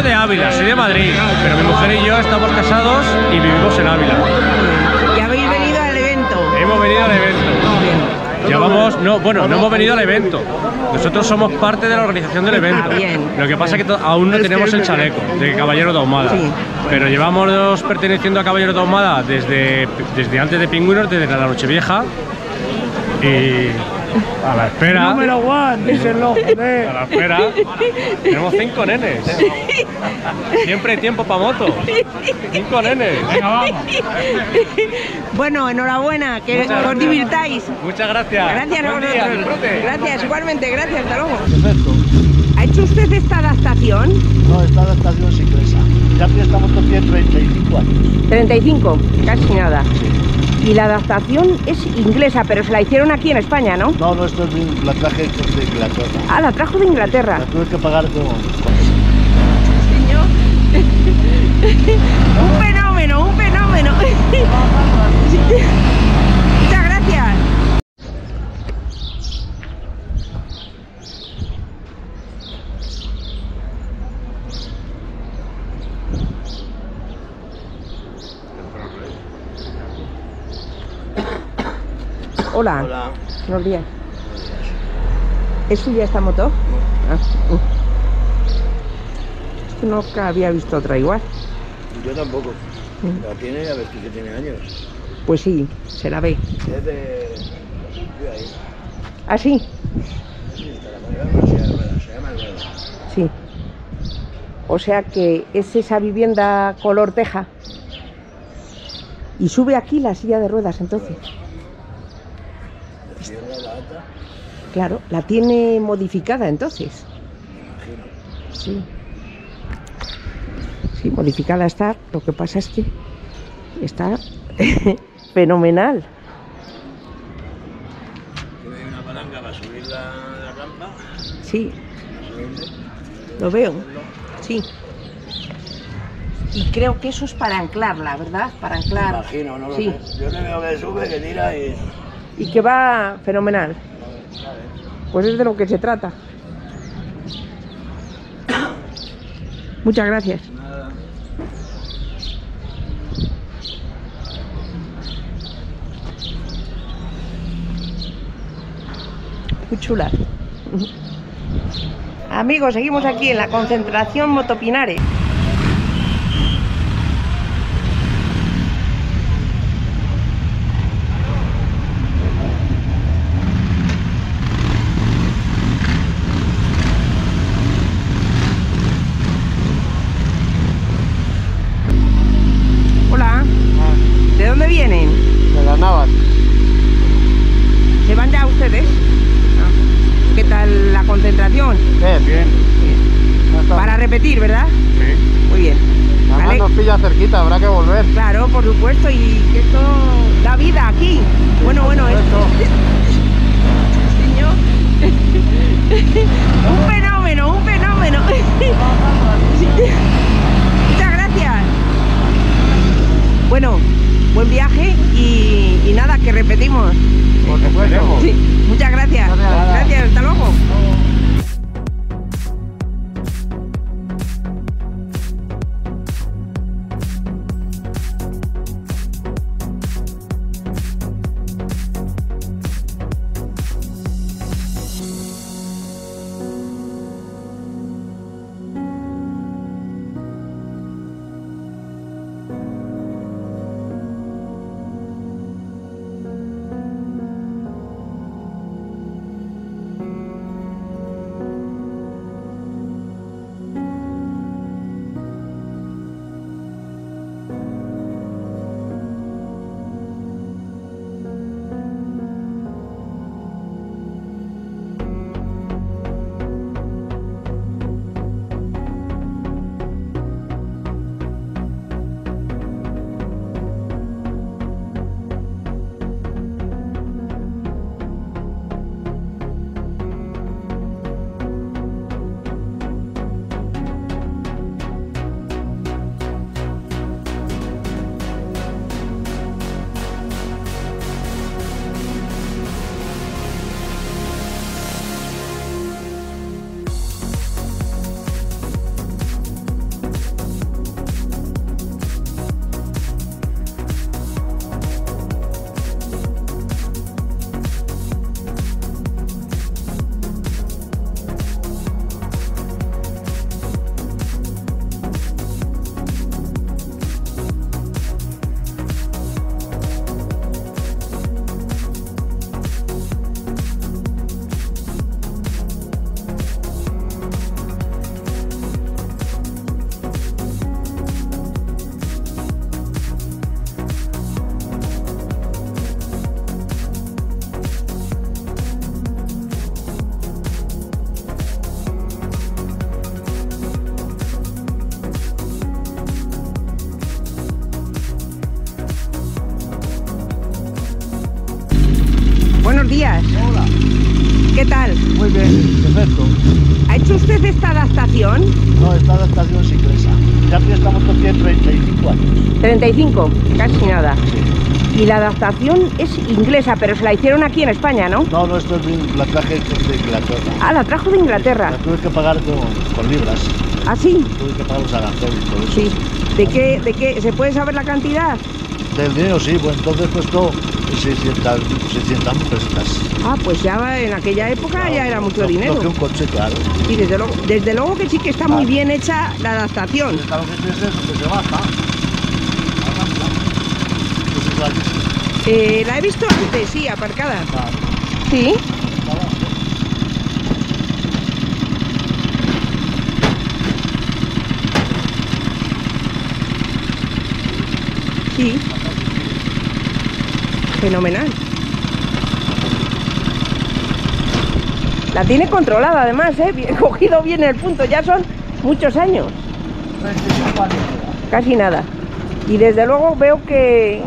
soy de Ávila, soy de Madrid, pero mi mujer y yo estamos casados y vivimos en Ávila. ¿Y habéis venido al evento? Hemos venido al evento. Llevamos, no hemos venido al evento. Nosotros somos parte de la organización del evento. Lo que pasa es que aún no tenemos el chaleco de Caballero de Ahumada. Sí. Pero llevamos perteneciendo a Caballero de Ahumada desde antes de Pingüinos, desde la Nochevieja. Y a la espera. No me lo díselo, joder. A la espera. Tenemos 5 nenes. Siempre hay tiempo para moto. 5 nenes. Venga, vamos. Bueno, enhorabuena, que os divirtáis. Muchas gracias. Gracias a vosotros. Gracias, igualmente, gracias, hasta luego. Perfecto. ¿Ha hecho usted esta adaptación? No, esta adaptación es inglesa. Ya que esta moto tiene 35 años. 35, casi nada. Y la adaptación es inglesa, pero se la hicieron aquí en España, ¿no? No, no, esto la traje de Inglaterra. Ah, la trajo de Inglaterra. La tuve que pagar con... Señor. Un fenómeno, un fenómeno. Muchas gracias. Hola. Hola. Buenos días. ¿Es suya esta moto? No. Es que nunca había visto otra igual. Yo tampoco. La tiene, a ver que tiene años. Pues sí, se la ve. Es de ahí. ¿Ah, sí? Sí, está la se llama el Rueda. Sí. O sea que es esa vivienda color teja. Y sube aquí la silla de ruedas entonces. Claro, la tiene modificada entonces. Sí. Sí, modificada está. Lo que pasa es que está fenomenal. Tiene una palanca para subir la rampa. Sí. Lo veo. Sí. Y creo que eso es para anclarla, ¿verdad? Para anclar. Me imagino, no lo sí. sé. Yo le veo que sube, que tira y... Y que va fenomenal. Pues es de lo que se trata. Muchas gracias. Muy chula. Amigos, seguimos aquí en la concentración Motopinares. Hola. ¿De dónde vienen? De las Navas. ¿Se van ya ustedes? ¿Qué tal la concentración? Bien. Para repetir, ¿verdad? Sí. Muy bien. Además ¿Vale? nos pilla cerquita, habrá que volver. Claro, por supuesto, y que esto da vida aquí. Bueno, esto. Señor. Un fenómeno, un fenómeno. Muchas gracias. Bueno, buen viaje y nada, que repetimos. Por supuesto. Sí, muchas gracias. Gracias, hasta luego. buenos días. Hola. ¿Qué tal? Muy bien, perfecto. ¿Ha hecho usted esta adaptación? No, esta adaptación es inglesa. Ya que esta moto tiene 35 años. 35, casi nada. Y la adaptación es inglesa, pero se la hicieron aquí en España, ¿no? No, no, esto la traje de Inglaterra. Ah, la trajo de Inglaterra. La tuve que pagar con libras. ¿Ah, sí? Tuve que pagar los aranceles y todo eso. Sí. ¿De qué? ¿Se puede saber la cantidad? Del dinero, sí, pues entonces costó 600.000 pesetas. Ah, pues ya en aquella época ya era mucho dinero. Lo que un coche, claro. Sí, desde luego que sí que está muy bien hecha la adaptación. Claro que es eso, que se baja. La he visto antes, sí, aparcada. Sí. Sí. Fenomenal. La tiene controlada además, ¿eh? Cogido bien el punto, ya son muchos años. Casi nada. Y desde luego veo que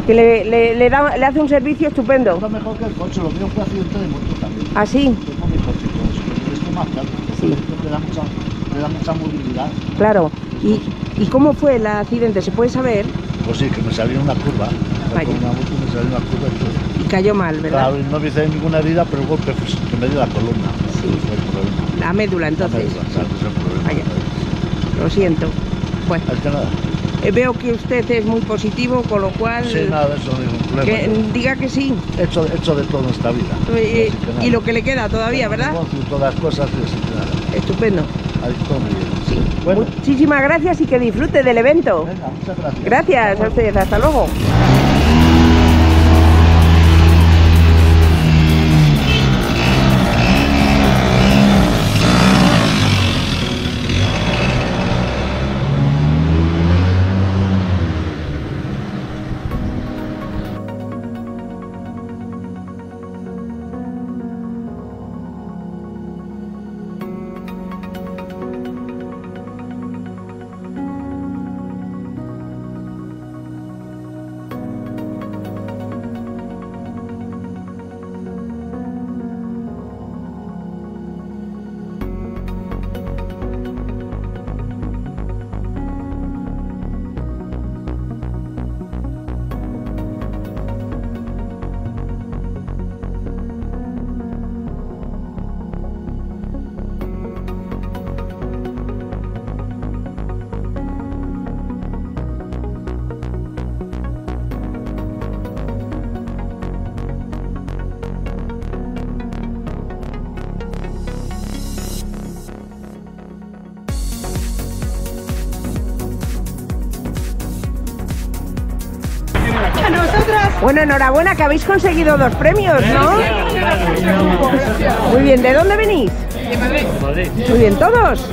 le hace un servicio estupendo. Está mejor que el coche, lo mío fue accidente de moto también. ¿Ah, sí? Tengo mi coche con eso, pero esto es más claro. Sí. Le da mucha movilidad. Claro. ¿Y cómo fue el accidente? ¿Se puede saber? Pues sí, que me salió una curva. Vaya. Con una moto me salió una curva y todo. Y cayó mal, ¿verdad? Claro, y no me hice ninguna herida, pero el golpe pues, que me dio la columna. Sí. Fue el problema. La médula, entonces. La médula, ¿sabes? Es el problema. Vaya. Lo siento. Bueno, Es que nada. veo que usted es muy positivo, con lo cual... Sí, nada, eso no es ningún problema. que diga que sí. He hecho de todo en esta vida. Y lo que le queda todavía, ¿verdad? Negocio, todas las cosas, y así que nada. Estupendo. Ahí todo muy bien. Sí. Bueno. Muchísimas gracias y que disfrute del evento. Venga, muchas gracias. Gracias a ustedes. Hasta luego. Bueno, enhorabuena que habéis conseguido 2 premios, ¿no? Muy bien, ¿de dónde venís? De Madrid. Muy bien, ¿todos?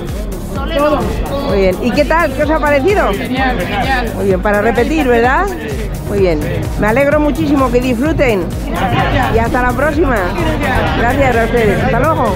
Muy bien, ¿y qué tal? ¿Qué os ha parecido? Genial, genial. Muy bien, para repetir, ¿verdad? Muy bien, me alegro muchísimo, que disfruten. Y hasta la próxima. Gracias a ustedes, hasta luego.